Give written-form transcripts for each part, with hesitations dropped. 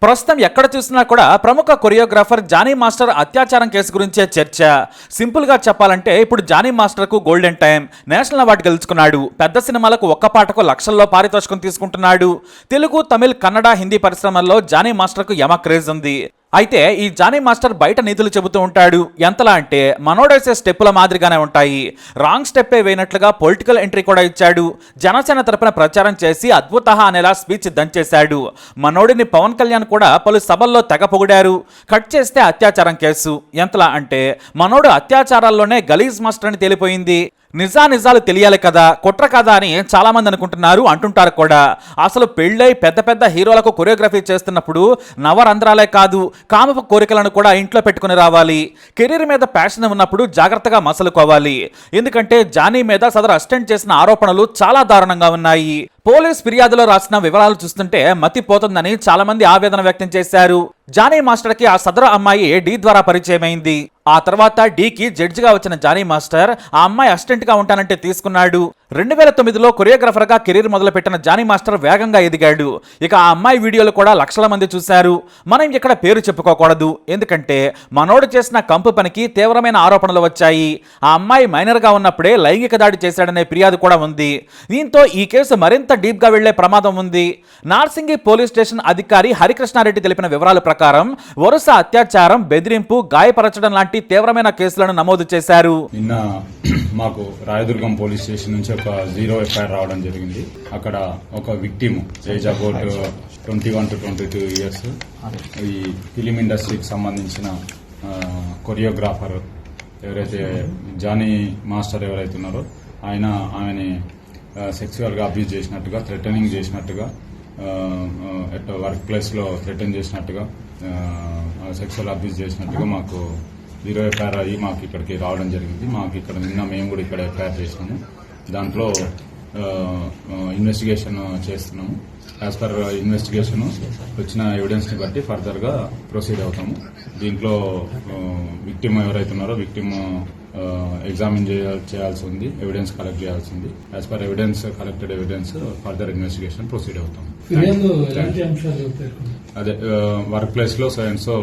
ప్రస్తుతం ఎక్కడ చూసినా కూడా ప్రముఖ కొరియోగ్రాఫర్ జానీ మాస్టర్ అత్యాచారం కేసు గురించే చర్చ. సింపుల్ గా చెప్పాలంటే ఇప్పుడు జానీ మాస్టర్ కు గోల్డెన్ టైం, నేషనల్ అవార్డు గెలుచుకున్నాడు. పెద్ద సినిమాలకు ఒక్క పాటకు లక్షల్లో పారితోషికం తీసుకుంటున్నాడు. తెలుగు, తమిళ్, కన్నడ, హిందీ పరిశ్రమల్లో జానీ మాస్టర్ కు యమ క్రేజ్ ఉంది. అయితే ఈ జానీ మాస్టర్ బయట నీతులు చెబుతూ ఉంటాడు. ఎంతలా అంటే మనోడేసే స్టెప్పుల మాదిరిగానే ఉంటాయి. రాంగ్ స్టెప్పే వేయనట్లుగా పొలిటికల్ ఎంట్రీ కూడా ఇచ్చాడు. జనసేన తరపున ప్రచారం చేసి అద్భుత అనేలా స్పీచ్ దంచేశాడు. మనోడిని పవన్ కళ్యాణ్ కూడా పలు సభల్లో తెగ పొగిడారు. కట్ చేస్తే అత్యాచారం కేసు. ఎంతలా అంటే మనోడు అత్యాచారాల్లోనే గలీజ్ మాస్టర్ అని తేలిపోయింది. నిజాలు తెలియాలి కదా, కుట్ర కదా అని చాలా మంది అనుకుంటున్నారు, అంటుంటారు కూడా. అసలు పెళ్ళై పెద్ద పెద్ద హీరోలకు కొరియోగ్రఫీ చేస్తున్నప్పుడు నవరంధ్రాలే కాదు, కామపు కోరికలను కూడా ఇంట్లో పెట్టుకుని రావాలి. కెరీర్ మీద ప్యాషన్ ఉన్నప్పుడు జాగ్రత్తగా మసలుకోవాలి. ఎందుకంటే జానీ మీద సదరు అసిస్టెంట్ చేసిన ఆరోపణలు చాలా దారుణంగా ఉన్నాయి. పోలీస్ ఫిర్యాదులో రాసిన వివరాలు చూస్తుంటే మతిపోతుందని చాలా మంది ఆవేదన వ్యక్తం చేశారు. జానీ మాస్టర్ కి ఆ సదరు అమ్మాయి డి ద్వారా పరిచయమైంది. ఆ తర్వాత డీకి జడ్జిగా వచ్చిన జానీ మాస్టర్ ఆ అమ్మాయి అసిస్టెంట్ గా ఉంటానంటే తీసుకున్నాడు. 2009లో కొరియోగ్రాఫర్ గా కెరీర్ మొదలుపెట్టిన జానీ మాస్టర్ వేగంగా ఎదిగాడు. ఇక ఆ అమ్మాయి వీడియోలు కూడా లక్షల మంది చూశారు. మనం ఇక్కడ పేరు చెప్పుకోకూడదు, ఎందుకంటే మనోడు చేసిన కంపు పనికి తీవ్రమైన ఆరోపణలు వచ్చాయి. ఆ అమ్మాయి మైనర్ గా ఉన్నప్పుడే లైంగిక దాడి చేశాడనే ఫిర్యాదు కూడా ఉంది. దీంతో ఈ కేసు మరింత డీప్ గా వెళ్లే ప్రమాదం ఉంది. నార్సింగి పోలీస్ స్టేషన్ అధికారి హరికృష్ణారెడ్డి తెలిపిన వివరాల ప్రకారం వరుస అత్యాచారం, బెదిరింపు, గాయపరచడం లాంటి తీవ్రమైన కేసులను నమోదు చేశారు. నిన్న మాకు రాయదుర్గం పోలీస్ స్టేషన్ నుంచి ఒక 0 ఎఫ్ఐఆర్ రావడం జరిగింది. అక్కడ ఒక victim age about 21 to 22 years, ఈ ఫిలిం ఇండస్ట్రీకి సంబంధించిన కొరియోగ్రాఫర్ ఎవరైతే జానీ మాస్టర్ ఎవరైతే ఉన్నారో ఆమెని సెక్సువల్ గా అబ్యూజ్ చేసినట్టుగా, థ్రెటనింగ్ చేసినట్టుగా, వర్క్ ప్లేస్ లో థ్రెటన్ చేసినట్టుగా, సెక్సువల్ అబ్యూజ్ చేసినట్టుగా మాకు 0 ఎఫ్ఐఆర్ అయ్యి మాకు ఇక్కడికి రావడం జరిగింది. మాకు ఇక్కడ నిన్న మేము కూడా ఇక్కడ ఎఫ్ఐఆర్ చేసినాము. దాంట్లో ఇన్వెస్టిగేషన్ చేస్తున్నాము. యాజ్ పర్ ఇన్వెస్టిగేషన్ వచ్చిన ఎవిడెన్స్ ని బట్టి ఫర్దర్ గా ప్రొసీడ్ అవుతాము. దీంట్లో విక్టిమ్ ఎవరైతే ఉన్నారో విక్టిమ్ ఎగ్జామిన్ చేయాల్సి ఉంది, ఎవిడెన్స్ కలెక్ట్ చేయాల్సి ఉంది. As per collected evidence further investigation proceed అవుతాం. అదే వర్క్ ప్లేస్ లో సో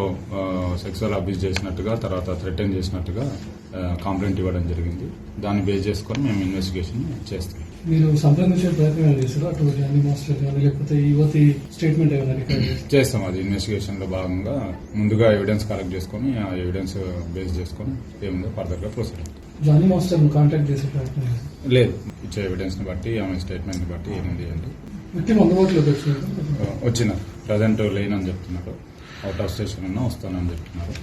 సెక్సువల్ అబ్యూజ్ చేసినట్టుగా, తర్వాత థ్రెటన్ చేసినట్టుగా కంప్లైంట్ ఇవ్వడం జరిగింది. దాన్ని బేస్ చేసుకొని మేము ఇన్వెస్టిగేషన్ చేస్తాం. మీరు సంప్రదించే ప్రయత్నం చేస్తారా అటు జానీ మాస్టర్ గారు, లేకపోతే యువతి స్టేట్మెంట్ ఏమైనా రికార్డ్ చేస్తాం? అది ఇన్వెస్టిగేషన్ లో భాగంగా ముందుగా ఎవిడెన్స్ కలెక్ట్ చేసుకుని ఆ ఎవిడెన్స్ బేస్ చేసుకుని ఏముందో ఫర్దర్ గా ప్రొసీడ్ అవుతాం. జానీ మాస్టర్ కాంటాక్ట్ చేసే ప్రయత్నం లేదు, ఇచ్చే ఎవిడెన్స్ ని బట్టి, ఆమె స్టేట్మెంట్ ని బట్టి ఏముంది అంటే విక్టిమ్ అందుబాటులోకి వచ్చినారు. ప్రజెంట్ లేనని చెప్తున్నారు. అవుట్ ఆఫ్ స్టేషన్ ఉన్నా వస్తానని చెప్తున్నారు.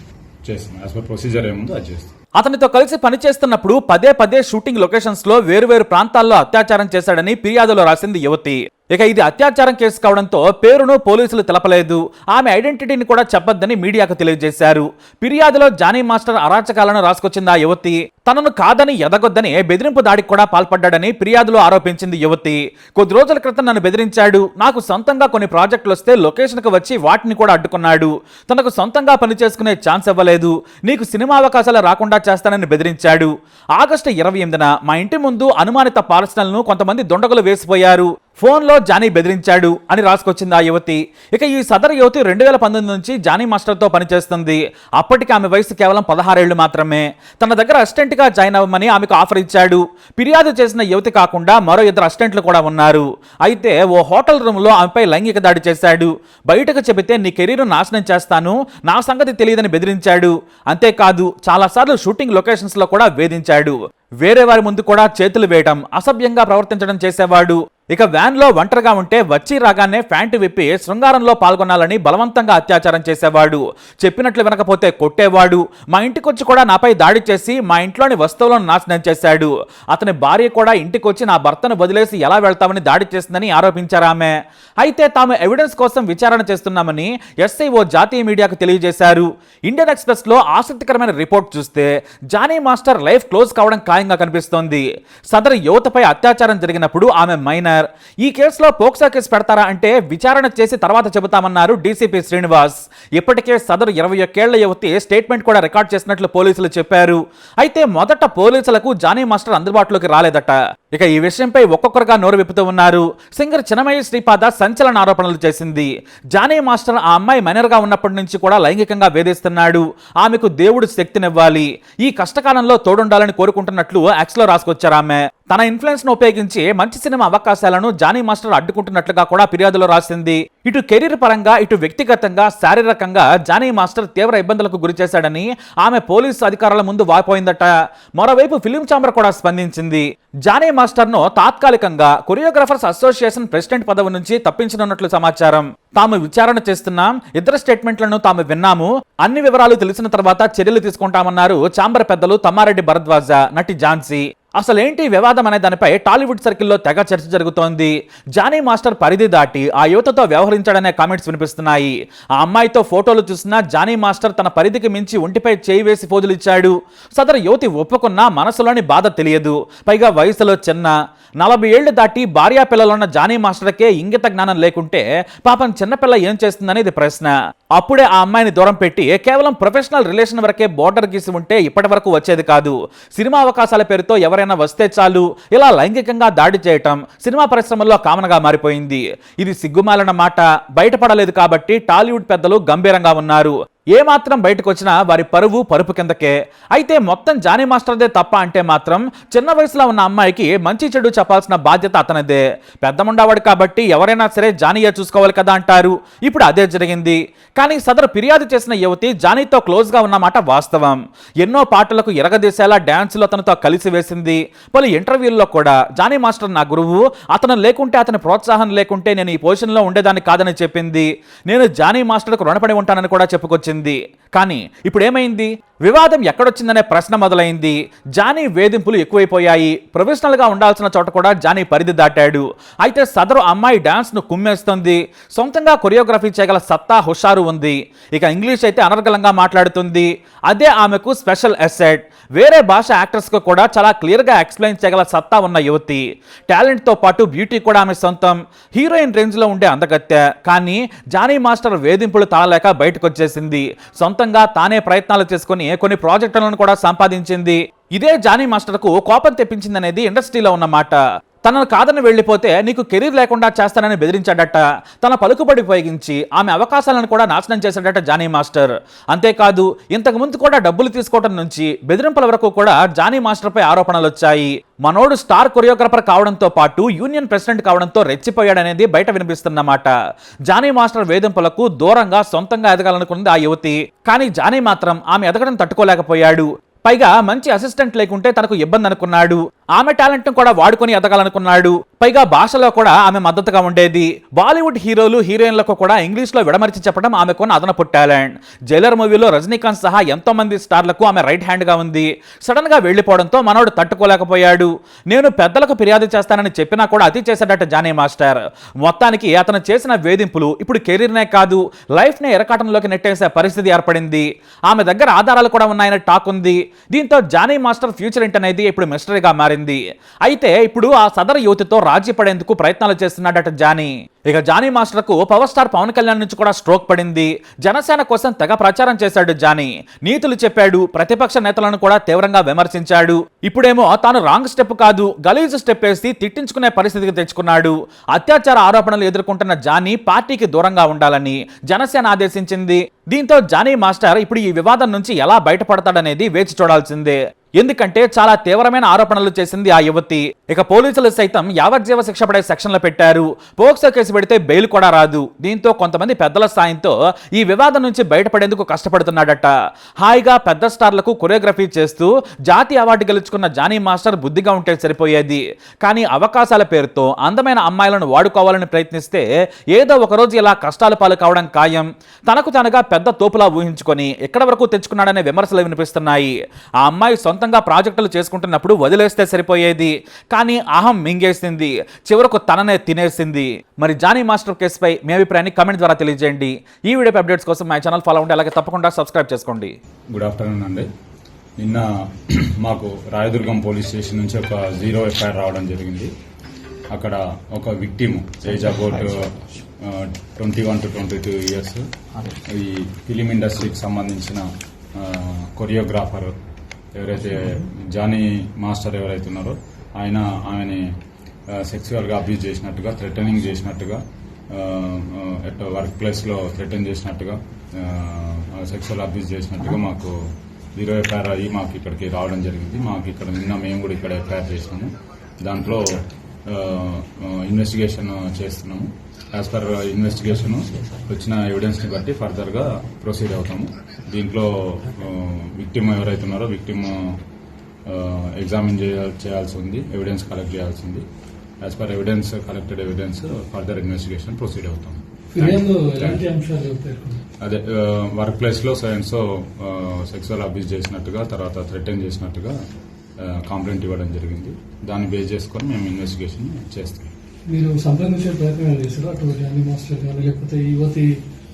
చేస్తున్నాం. యాజ్ పర్ ప్రొసీజర్ ఏముందో అది చేస్తాం. అతనితో కలిసి పనిచేస్తున్నప్పుడు పదే షూటింగ్ లొకేషన్స్ లో వేరువేరు ప్రాంతాల్లో అత్యాచారం చేశాడని ఫిర్యాదులో రాసింది యువతి. ఇక ఇది అత్యాచారం కేసు కావడంతో పేరును పోలీసులు తెలపలేదు. ఆమె ఐడెంటిటీని కూడా చెప్పొద్దని మీడియాకు తెలియజేశారు. ఫిర్యాదులో జానీ మాస్టర్ అరాచకాలను రాసుకొచ్చింది ఆ యువతి. తనను కాదని ఎదగొద్దని బెదిరింపు దాడికి కూడా పాల్పడ్డాడని ఫిర్యాదులో ఆరోపించింది యువతి. కొద్ది రోజుల క్రితం నన్ను బెదిరించాడు. నాకు సొంతంగా కొన్ని ప్రాజెక్టులు వస్తే లొకేషన్కి వచ్చి వాటిని కూడా అడ్డుకున్నాడు. తనకు సొంతంగా పనిచేసుకునే ఛాన్స్ ఇవ్వలేదు. నీకు సినిమా అవకాశాలు రాకుండా చేస్తానని బెదిరించాడు. ఆగస్టు 28న మా ఇంటి ముందు అనుమానిత పార్సనల్ను కొంతమంది దుండగులు వేసిపోయారు. ఫోన్లో జానీ బెదిరించాడు అని రాసుకొచ్చింది ఆ యువతి. ఇక ఈ సదరు యువతి 2019 నుంచి జానీ మాస్టర్తో పనిచేస్తుంది. అప్పటికి ఆమె వయసు కేవలం 16 ఏళ్లు మాత్రమే. తన దగ్గర అసిస్టెంట్ గా జాయిన్ అవ్వమని ఆమెకు ఆఫర్ ఇచ్చాడు. ఫిర్యాదు చేసిన యువతి కాకుండా మరో 2 అసిస్టెంట్లు కూడా ఉన్నారు. అయితే ఓ హోటల్ రూమ్ లో ఆమెపై లైంగిక దాడి చేశాడు. బయటకు చెబితే నీ కెరీర్ నాశనం చేస్తాను, నా సంగతి తెలియదని బెదిరించాడు. అంతేకాదు చాలాసార్లు షూటింగ్ లొకేషన్స్ లో కూడా వేధించాడు. వేరే వారి ముందు కూడా చేతులు వేయడం, అసభ్యంగా ప్రవర్తించడం చేసేవాడు. ఇక వ్యాన్ లో ఒంటరిగా ఉంటే వచ్చి రాగానే ప్యాంటు విప్పి శృంగారంలో పాల్గొనాలని బలవంతంగా అత్యాచారం చేసేవాడు. చెప్పినట్లు వినకపోతే కొట్టేవాడు. మా ఇంటికొచ్చి కూడా నాపై దాడి చేసి మా ఇంట్లోని వస్తువులను నాశనం చేశాడు. అతని భార్య కూడా ఇంటికొచ్చి నా భర్తను వదిలేసి ఎలా వెళ్తామని దాడి చేసిందని ఆరోపించారు ఆమె. అయితే తాము ఎవిడెన్స్ కోసం విచారణ చేస్తున్నామని ఎస్ఐ ఓ జాతీయ మీడియాకు తెలియజేశారు. ఇండియన్ ఎక్స్ప్రెస్ లో ఆసక్తికరమైన రిపోర్ట్ చూస్తే జానీ మాస్టర్ లైఫ్ క్లోజ్ కావడం ఖాయంగా కనిపిస్తోంది. సదరు యువతపై అత్యాచారం జరిగినప్పుడు ఆమె మైనర్. ఈ కేసులో పోక్సో కేసు పెడతారా అంటే విచారణ చేసి తర్వాత చెబుతామన్నారు డీసీపీ శ్రీనివాస్. ఇప్పటికే సదరు 21 ఏళ్ల యువతి స్టేట్మెంట్ కూడా రికార్డ్ చేసినట్లు పోలీసులు చెప్పారు. అయితే మొదట పోలీసులకు జానీ మాస్టర్ అందుబాటులోకి రాలేదట. ఇక ఈ విషయంపై ఒక్కొక్కరుగా నోరు విప్పుతూ ఉన్నారు. సింగర్ చిన్నమయ్య శ్రీపాద సంచలన ఆరోపణలు చేసింది. జానీ మాస్టర్ ఆ అమ్మాయి మైనర్గా ఉన్నప్పటి నుంచి కూడా లైంగికంగా వేధిస్తున్నాడు, ఆమెకు దేవుడు శక్తినివ్వాలి, ఈ కష్టకాలంలో తోడుండాలని కోరుకుంటున్నట్లు ఎక్స్లో రాసుకొచ్చారు ఆమె. తన ఇన్ఫ్లుయెన్స్ ను ఉపయోగించి మంచి సినిమా అవకాశాలను జానీ మాస్టర్ అడ్డుకుంటున్నట్లుగా కూడా ఫిర్యాదులో రాసింది. ఇటు కెరీర్ పరంగా ఇటు వ్యక్తిగతంగా శారీరకంగా జానీ మాస్టర్ తీవ్ర ఇబ్బందులకు గురి చేశాడని ఆమె పోలీసు అధికారుల ముందు వాపోయిందట. మరోవైపు ఫిలిం ఛాంబర్ కూడా స్పందించింది. జానీ మాస్టర్ ను తాత్కాలికంగా కొరియోగ్రాఫర్స్ అసోసియేషన్ ప్రెసిడెంట్ పదవి నుంచి తప్పించనున్నట్లు సమాచారం. తాము విచారణ చేస్తున్నాం, ఇద్దరు స్టేట్మెంట్లను తాము విన్నాము, అన్ని వివరాలు తెలిసిన తర్వాత చర్యలు తీసుకుంటామన్నారు ఛాంబర్ పెద్దలు తమ్మారెడ్డి భరద్వాజ, నటి ఝాన్సీ. అసలేంటి వివాదం అనే దానిపై టాలీవుడ్ సర్కిల్లో తెగ చర్చ జరుగుతోంది. జానీ మాస్టర్ పరిధి దాటి ఆ యువతతో వ్యవహరించాడనే కామెంట్స్ వినిపిస్తున్నాయి. ఆ అమ్మాయితో ఫోటోలు చూసినా జానీ మాస్టర్ తన పరిధికి మించి ఒంటిపై చేయి వేసి పోజులు ఇచ్చాడు. సదరు యువతి ఒప్పుకున్నా మనసులోని బాధ తెలియదు. పైగా వయసులో చిన్న 40 ఏళ్లు దాటి భార్యా పిల్లలున్న జానీ మాస్టర్కే ఇంగిత జ్ఞానం లేకుంటే పాపం చిన్నపిల్ల ఏం చేస్తుందనేది ప్రశ్న. అప్పుడే ఆ అమ్మాయిని దూరం పెట్టి కేవలం ప్రొఫెషనల్ రిలేషన్ వరకే బోర్డర్ గీసి ఉంటే ఇప్పటి వరకు వచ్చేది కాదు. సినిమా అవకాశాల పేరుతో ఎవరైనా వస్తే చాలు ఇలా లైంగికంగా దాడి చేయటం సినిమా పరిశ్రమల్లో కామన్గా మారిపోయింది. ఇది సిగ్గుమాలిన మాట. బయటపడలేదు కాబట్టి టాలీవుడ్ పెద్దలు గంభీరంగా ఉన్నారు. ఏమాత్రం బయటకు వచ్చినా వారి పరుపు కిందకే. అయితే మొత్తం జానీ మాస్టర్దే తప్ప అంటే మాత్రం చిన్న వయసులో ఉన్న అమ్మాయికి మంచి చెడు చెప్పాల్సిన బాధ్యత అతనిదే. పెద్దముండవాడు కాబట్టి ఎవరైనా సరే జానీయే చూసుకోవాలి కదా అంటారు. ఇప్పుడు అదే జరిగింది. కానీ సదరు ఫిర్యాదు చేసిన యువతి జానీతో క్లోజ్గా ఉన్నమాట వాస్తవం. ఎన్నో పాటలకు ఎరగదీసేలా డ్యాన్సులు అతనితో కలిసి వేసింది. పలు ఇంటర్వ్యూల్లో కూడా జానీ మాస్టర్ నా గురువు, అతను లేకుంటే అతని ప్రోత్సాహం లేకుంటే నేను ఈ పొజిషన్లో ఉండేదాన్ని కాదని చెప్పింది. నేను జానీ మాస్టర్కు రుణపడి ఉంటానని కూడా చెప్పుకొచ్చింది. కానీ ఇప్పుడు ఏమైంది? వివాదం ఎక్కడొచ్చిందనే ప్రశ్న మొదలైంది. జానీ వేధింపులు ఎక్కువైపోయాయి. ప్రొఫెషనల్ గా ఉండాల్సిన చోట కూడా జానీ పరిధి దాటాడు. అయితే సదరు అమ్మాయి డాన్స్ ను కుమ్మేస్తుంది. సొంతంగా కొరియోగ్రఫీ చేయగల సత్తా హుషారు ఉంది. ఇక ఇంగ్లీష్ అయితే అనర్గళంగా మాట్లాడుతుంది. అదే ఆమెకు స్పెషల్ అసెట్. వేరే భాష యాక్టర్స్ కు కూడా చాలా క్లియర్ గా ఎక్స్ప్లెయిన్ చేయగల సత్తా ఉన్న యువతి. టాలెంట్ తో పాటు బ్యూటీ కూడా ఆమె సొంతం. హీరోయిన్ రేంజ్ లో ఉండే అందగత్తె. కానీ జానీ మాస్టర్ వేధింపులు తాళలేక బయటకు వచ్చేసింది. సొంతంగా తానే ప్రయత్నాలు చేసుకుని కొన్ని ప్రాజెక్టులను కూడా సంపాదించింది. ఇదే జానీ మాస్టర్ కు కోపం తెప్పించిందనేది ఇండస్ట్రీలో ఉన్నమాట. తనను కాదని వెళ్లిపోతే నీకు కెరీర్ లేకుండా చేస్తానని బెదిరించాడట. తన పలుకుబడి ఉపయోగించి ఆమె అవకాశాలను కూడా నాశనం చేశాడట జానీ మాస్టర్. అంతేకాదు ఇంతకు ముందు కూడా డబ్బులు తీసుకోవడం నుంచి బెదిరింపుల వరకు కూడా జానీ మాస్టర్ పై ఆరోపణలు వచ్చాయి. మనోడు స్టార్ కొరియోగ్రాఫర్ కావడంతో పాటు యూనియన్ ప్రెసిడెంట్ కావడంతో రెచ్చిపోయాడనేది బయట వినిపిస్తున్నమాట. జానీ మాస్టర్ వేధింపులకు దూరంగా సొంతంగా ఎదగాలనుకుంది ఆ యువతి. కానీ జానీ మాత్రం ఆమె ఎదగడం తట్టుకోలేకపోయాడు. పైగా మంచి అసిస్టెంట్ లేకుంటే తనకు ఇబ్బంది అనుకున్నాడు. ఆమె టాలెంట్ ను కూడా వాడుకొని ఎదగాలనుకున్నాడు. పైగా భాషలో కూడా ఆమె మద్దతుగా ఉండేది. బాలీవుడ్ హీరోలు హీరోయిన్లకు కూడా ఇంగ్లీష్ లో విడమరిచి చెప్పడం ఆమెకున్న అదనపు టాలెంట్. జైలర్ మూవీలో రజనీకాంత్ సహా ఎంతో మంది స్టార్లకు ఆమె రైట్ హ్యాండ్ గా ఉంది. సడన్ గా వెళ్లిపోవడంతో మనోడు తట్టుకోలేకపోయాడు. నేను పెద్దలకు ఫిర్యాదు చేస్తానని చెప్పినా కూడా అతి చేశాడట జానీ మాస్టర్. మొత్తానికి అతను చేసిన వేధింపులు ఇప్పుడు కెరీర్నే కాదు లైఫ్ నే ఎరకాటంలోకి నెట్టేసే పరిస్థితి ఏర్పడింది. ఆమె దగ్గర ఆధారాలు కూడా ఉన్నాయని టాక్ ఉంది. దీంతో జానీ మాస్టర్ ఫ్యూచర్ ఏంటనేది ఇప్పుడు మిస్టరీగా మారింది. అయితే ఇప్పుడు ఆ సదరు యువతితో రాజీ పడేందుకు ప్రయత్నాలు చేస్తున్నాడట జానీ. ఇక జానీ మాస్టర్ కు పవర్ స్టార్ పవన్ కళ్యాణ్ నుంచి కూడా స్ట్రోక్ పడింది. జనసేన కోసం తెగ ప్రచారం చేశాడు జానీ. నీతులు చెప్పాడు. ప్రతిపక్ష నేతలను కూడా తీవ్రంగా విమర్శించాడు. ఇప్పుడేమో తాను రాంగ్ స్టెప్ కాదు గలీజ్ స్టెప్ వేసి తిట్టించుకునే పరిస్థితికి తెచ్చుకున్నాడు. అత్యాచార ఆరోపణలు ఎదుర్కొంటున్న జానీ పార్టీకి దూరంగా ఉండాలని జనసేన ఆదేశించింది. దీంతో జానీ మాస్టర్ ఇప్పుడు ఈ వివాదం నుంచి ఎలా బయటపడతాడనేది వేచి చూడాల్సిందే. ఎందుకంటే చాలా తీవ్రమైన ఆరోపణలు చేసింది ఆ యువతి. ఇక పోలీసులు సైతం యావజ్జీవ శిక్ష పడే సెక్షన్లు పెట్టారు. పోక్సో కేసు పెడితే బెయిల్ కూడా రాదు. దీంతో కొంతమంది పెద్దల సాయంతో ఈ వివాదం నుంచి బయటపడేందుకు కష్టపడుతున్నాడట. హాయిగా పెద్ద స్టార్లకు కొరియోగ్రఫీ చేస్తూ జాతీయ అవార్డు గెలుచుకున్న జానీ మాస్టర్ బుద్ధిగా ఉంటే సరిపోయేది. కానీ అవకాశాల పేరుతో అందమైన అమ్మాయిలను వాడుకోవాలని ప్రయత్నిస్తే ఏదో ఒకరోజు ఇలా కష్టాల పాలు కావడం ఖాయం. తనకు తనగా పెద్ద తోపులా ఊహించుకొని ఎక్కడ వరకు తెచ్చుకున్నాడనే విమర్శలు వినిపిస్తున్నాయి. ఆ అమ్మాయి సొంతంగా ప్రాజెక్టులు చేసుకుంటున్నప్పుడు వదిలేస్తే సరిపోయేది. కానీ అహం మింగేసింది. చివరకు తననే తినేసింది. మరి జానీ మాస్టర్ కేసుపై మీ అభిప్రాయాన్ని కామెంట్ ద్వారా తెలియజేయండి. ఈ వీడియో అప్డేట్స్ కోసం మా ఛానల్ ఫాలో ఉంటే అలాగే తప్పకుండా సబ్స్క్రైబ్ చేసుకోండి. గుడ్ ఆఫ్టర్నూన్ అండి. నిన్న మాకు రాయదుర్గం పోలీస్ స్టేషన్ నుంచి ఒక 0 ఎఫ్ఐఆర్ రావడం జరిగింది. అక్కడ ఒక victim age about 21 to 22 years ఈ ఫిలిం ఇండస్ట్రీకి సంబంధించిన కొరియోగ్రాఫర్ ఎవరైతే జానీ మాస్టర్ ఎవరైతే ఉన్నారో ఆయన ఆమెని సెక్సువల్గా అబ్యూజ్ చేసినట్టుగా, థ్రెటనింగ్ చేసినట్టుగా, వర్క్ ప్లేస్లో థ్రెటన్ చేసినట్టుగా, సెక్సువల్ అబ్యూజ్ చేసినట్టుగా మాకు 0 ఎఫ్ఐఆర్ అయ్యి మాకు ఇక్కడికి రావడం జరిగింది. మాకు ఇక్కడ నిన్న మేము కూడా ఇక్కడ ఎఫ్ఐఆర్ చేసినాము. దాంట్లో ఇన్వెస్టిగేషన్ చేస్తున్నాము. యాజ్ పర్ ఇన్వెస్టిగేషన్ వచ్చిన ఎవిడెన్స్ని బట్టి ఫర్దర్గా ప్రొసీడ్ అవుతాము. దీంట్లో విక్టిమ్ ఎవరైతే ఉన్నారో విక్టిమ్ ఎగ్జామిన్ చేయాల్సి ఉంది, ఎవిడెన్స్ కలెక్ట్ చేయాల్సి ఉంది. As per evidence collected evidence further investigation proceed అవుతాం. ఫిర్యాదులో ఎలాంటి అంశాలు పేర్కొన్నారు? అదే వర్క్ ప్లేస్ లో సైన్స్లో సెక్సువల్ అబ్యూస్ చేసినట్టుగా, తర్వాత థ్రెటన్ చేసినట్టుగా కంప్లైంట్ ఇవ్వడం జరిగింది. దాన్ని బేస్ చేసుకొని మేము ఇన్వెస్టిగేషన్ చేస్తాం. మీరు సంప్రదించే ప్రయత్నం చేశారు అటు జానీ మాస్టర్ కానీ లేకపోతే ఈ యువతి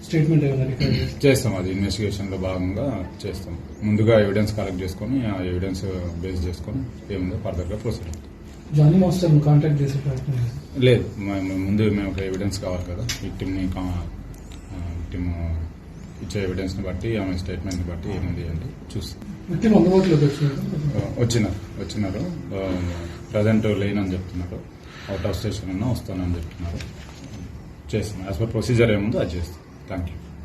స్టేట్మెంట్ ఏమైనా రికార్డ్ చేస్తారు? చేస్తాం, అది ఇన్వెస్టిగేషన్ లో భాగంగా చేస్తాం. ముందుగా ఎవిడెన్స్ కలెక్ట్ చేసుకొని ఆ ఎవిడెన్స్ బేస్ చేసుకొని ఏముందో ఫర్దర్ గా ప్రొసీడ్ అవుతాం. జానీ మాస్టర్ కాంటాక్ట్ చేసే ప్రయత్నం చేశారు? లేదు, ముందు మేము ఒక ఎవిడెన్స్ కావాలి కదా, విక్టిమ్ ఇచ్చే ఎవిడెన్స్ ని బట్టి, ఆమె స్టేట్మెంట్ ని బట్టి ఏముంది అంటే చూస్తాం. విక్టిమ్ అందుబాటులోకి వచ్చినారు. ప్రజెంట్ లేనని చెప్తున్నారు. అవుట్ ఆఫ్ స్టేషన్ అన్నా వస్తానని చెప్తున్నారు. చేస్తాం. యాజ్ పర్ ప్రొసీజర్ ఏముందో అది చేస్తాం. Thank you.